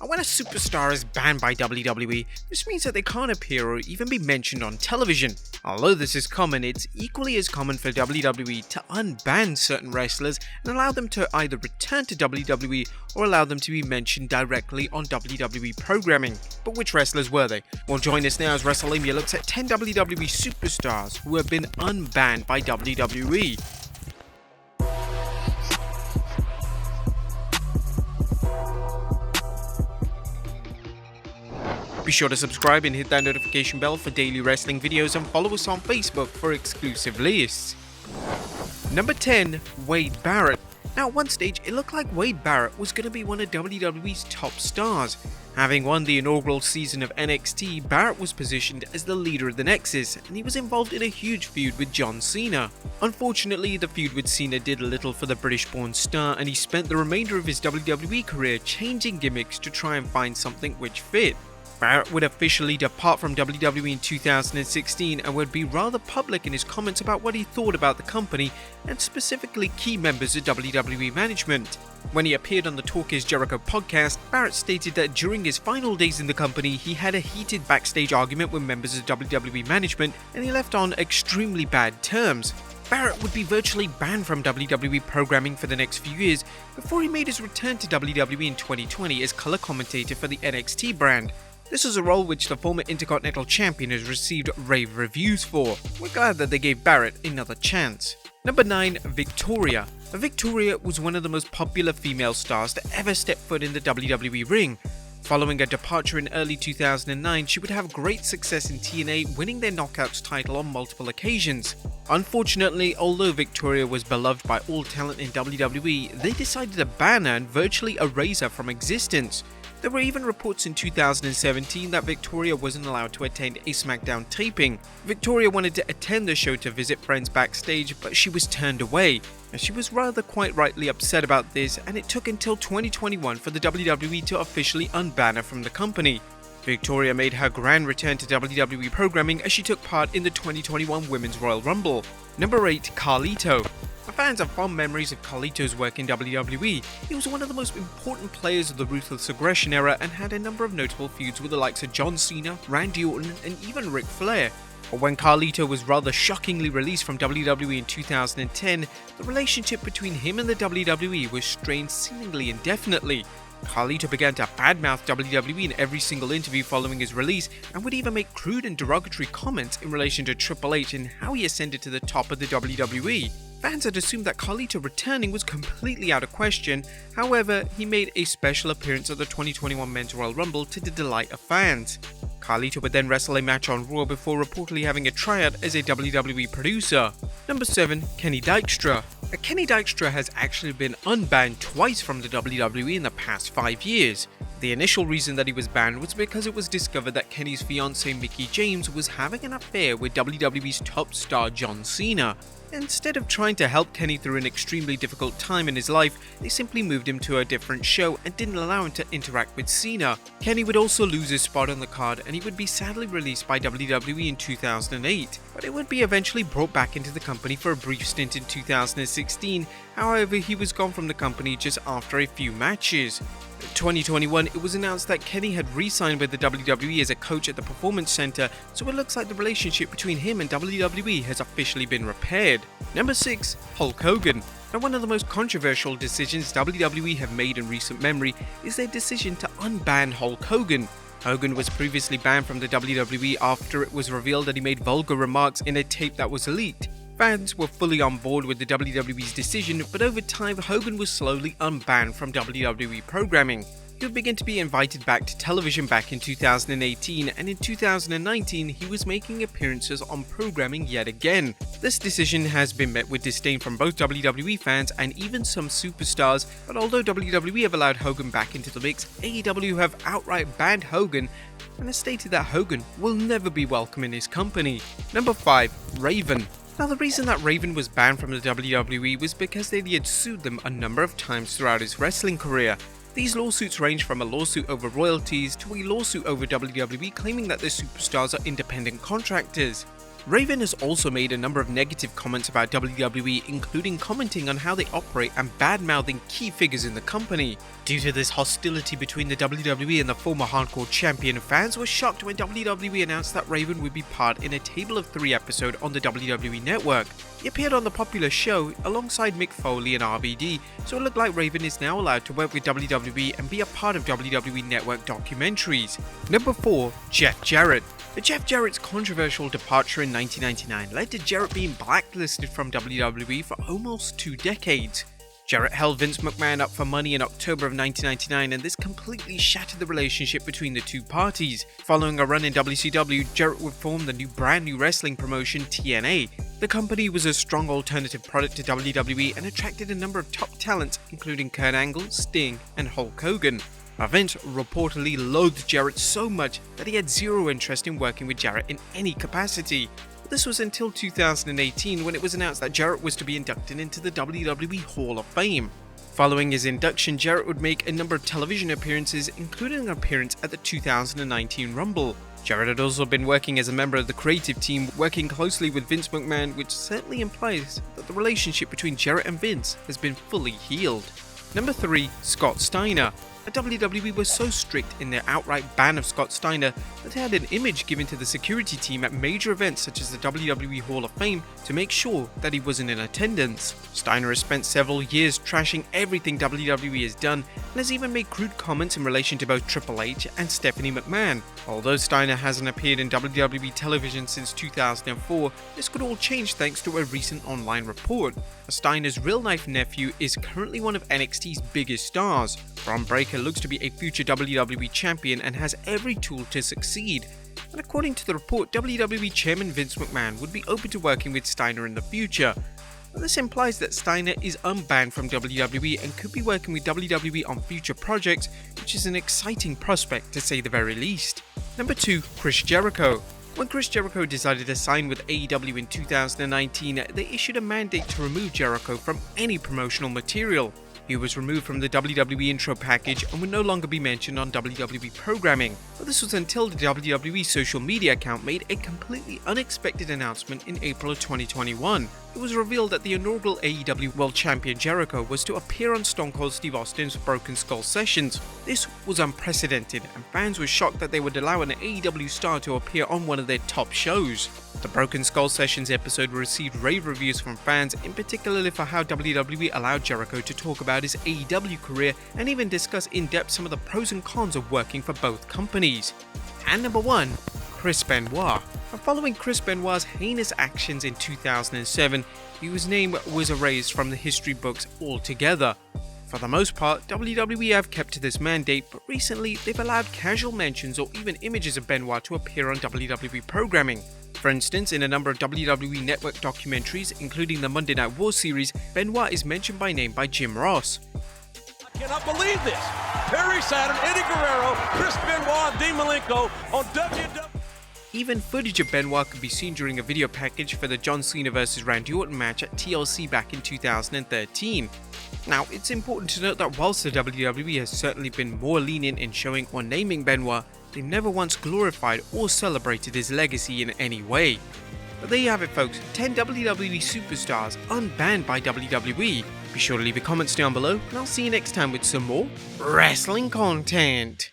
And when a superstar is banned by WWE, this means that they can't appear or even be mentioned on television. Although this is common, it's equally as common for WWE to unban certain wrestlers and allow them to either return to WWE or allow them to be mentioned directly on WWE programming. But which wrestlers were they? Well, join us now as Wrestlelamia looks at 10 WWE superstars who have been unbanned by WWE. Be sure to subscribe and hit that notification bell for daily wrestling videos and follow us on Facebook for exclusive lists. Number 10. Wade Barrett. Now at one stage it looked like Wade Barrett was going to be one of WWE's top stars. Having won the inaugural season of NXT, Barrett was positioned as the leader of the Nexus and he was involved in a huge feud with John Cena. Unfortunately, the feud with Cena did little for the British-born star and he spent the remainder of his WWE career changing gimmicks to try and find something which fit. Barrett would officially depart from WWE in 2016 and would be rather public in his comments about what he thought about the company and specifically key members of WWE management. When he appeared on the Talk Is Jericho podcast, Barrett stated that during his final days in the company, he had a heated backstage argument with members of WWE management and he left on extremely bad terms. Barrett would be virtually banned from WWE programming for the next few years before he made his return to WWE in 2020 as color commentator for the NXT brand. This is a role which the former Intercontinental Champion has received rave reviews for. We're glad that they gave Barrett another chance. Number 9. Victoria. Victoria was one of the most popular female stars to ever step foot in the WWE ring. Following her departure in early 2009, she would have great success in TNA, winning their Knockouts title on multiple occasions. Unfortunately, although Victoria was beloved by all talent in WWE, they decided to ban her and virtually erase her from existence. There were even reports in 2017 that Victoria wasn't allowed to attend a SmackDown taping. Victoria wanted to attend the show to visit friends backstage, but she was turned away. And she was rather quite rightly upset about this, and it took until 2021 for the WWE to officially unban her from the company. Victoria made her grand return to WWE programming as she took part in the 2021 Women's Royal Rumble. Number 8. CARLITO. Fans have fond memories of CARLITO's work in WWE. He was one of the most important players of the Ruthless Aggression era and had a number of notable feuds with the likes of John Cena, Randy Orton, and even Ric Flair. But when CARLITO was rather shockingly released from WWE in 2010, the relationship between him and the WWE was strained seemingly indefinitely. CARLITO began to badmouth WWE in every single interview following his release and would even make crude and derogatory comments in relation to Triple H and how he ascended to the top of the WWE. Fans had assumed that CARLITO returning was completely out of question, however, he made a special appearance at the 2021 Men's Royal Rumble to the delight of fans. CARLITO would then wrestle a match on Raw before reportedly having a tryout as a WWE producer. Number 7. Kenny Dykstra. Kenny Dykstra has actually been unbanned twice from the WWE in the past 5 years. The initial reason that he was banned was because it was discovered that Kenny's fiancée Mickie James was having an affair with WWE's top star John Cena. Instead of trying to help Kenny through an extremely difficult time in his life, they simply moved him to a different show and didn't allow him to interact with Cena. Kenny would also lose his spot on the card and he would be sadly released by WWE in 2008, but it would be eventually brought back into the company for a brief stint in 2016, however he was gone from the company just after a few matches. In 2021, it was announced that Kenny had re-signed with the WWE as a coach at the Performance Center, so it looks like the relationship between him and WWE has officially been repaired. Number 6. Hulk Hogan. Now, one of the most controversial decisions WWE have made in recent memory is their decision to unban Hulk Hogan. Hogan was previously banned from the WWE after it was revealed that he made vulgar remarks in a tape that was leaked. Fans were fully on board with the WWE's decision, but over time Hogan was slowly unbanned from WWE programming. He would begin to be invited back to television back in 2018, and in 2019 he was making appearances on programming yet again. This decision has been met with disdain from both WWE fans and even some superstars, but although WWE have allowed Hogan back into the mix, AEW have outright banned Hogan and has stated that Hogan will never be welcome in his company. Number 5. Raven. Now, the reason that Raven was banned from the WWE was because they had sued them a number of times throughout his wrestling career. These lawsuits range from a lawsuit over royalties to a lawsuit over WWE claiming that their superstars are independent contractors. Raven has also made a number of negative comments about WWE, including commenting on how they operate and bad-mouthing key figures in the company. Due to this hostility between the WWE and the former Hardcore Champion, fans were shocked when WWE announced that Raven would be part in a Table of 3 episode on the WWE Network. He appeared on the popular show alongside Mick Foley and RVD, so it looked like Raven is now allowed to work with WWE and be a part of WWE Network documentaries. Number 4. Jeff Jarrett. Jeff Jarrett's controversial departure in 1999 led to Jarrett being blacklisted from WWE for almost 2 decades. Jarrett held Vince McMahon up for money in October of 1999, and this completely shattered the relationship between the two parties. Following a run in WCW, Jarrett would form the brand new wrestling promotion TNA. The company was a strong alternative product to WWE and attracted a number of top talents, including Kurt Angle, Sting, and Hulk Hogan. Vince reportedly loathed Jarrett so much that he had zero interest in working with Jarrett in any capacity. This was until 2018 when it was announced that Jarrett was to be inducted into the WWE Hall of Fame. Following his induction, Jarrett would make a number of television appearances, including an appearance at the 2019 Rumble. Jarrett had also been working as a member of the creative team, working closely with Vince McMahon, which certainly implies that the relationship between Jarrett and Vince has been fully healed. Number 3. Scott Steiner. The WWE was so strict in their outright ban of Scott Steiner that they had an image given to the security team at major events such as the WWE Hall of Fame to make sure that he wasn't in attendance. Steiner has spent several years trashing everything WWE has done and has even made crude comments in relation to both Triple H and Stephanie McMahon. Although Steiner hasn't appeared in WWE television since 2004, this could all change thanks to a recent online report. Steiner's real-life nephew is currently one of NXT's biggest stars. Bron Breakker looks to be a future WWE champion and has every tool to succeed. And according to the report, WWE Chairman Vince McMahon would be open to working with Steiner in the future. This implies that Steiner is unbanned from WWE and could be working with WWE on future projects, which is an exciting prospect to say the very least. Number 2. Chris Jericho. When Chris Jericho decided to sign with AEW in 2019, they issued a mandate to remove Jericho from any promotional material. He was removed from the WWE intro package and would no longer be mentioned on WWE programming, but this was until the WWE social media account made a completely unexpected announcement in April of 2021. It was revealed that the inaugural AEW World Champion Jericho was to appear on Stone Cold Steve Austin's Broken Skull sessions. This was unprecedented, and fans were shocked that they would allow an AEW star to appear on one of their top shows. The Broken Skull Sessions episode received rave reviews from fans, in particular for how WWE allowed Jericho to talk about his AEW career and even discuss in depth some of the pros and cons of working for both companies. And number 1. Chris Benoit. Following Chris Benoit's heinous actions in 2007, his name was erased from the history books altogether. For the most part, WWE have kept to this mandate, but recently they've allowed casual mentions or even images of Benoit to appear on WWE programming. For instance, in a number of WWE Network documentaries, including the Monday Night War series, Benoit is mentioned by name by Jim Ross. I cannot believe this! Perry Saturn, Eddie Guerrero, Chris Benoit, and Dean Malenko on WWE. Even footage of Benoit could be seen during a video package for the John Cena vs Randy Orton match at TLC back in 2013. Now, it's important to note that whilst the WWE has certainly been more lenient in showing or naming Benoit, they've never once glorified or celebrated his legacy in any way. But there you have it, folks, 10 WWE superstars unbanned by WWE. Be sure to leave your comments down below, and I'll see you next time with some more wrestling content.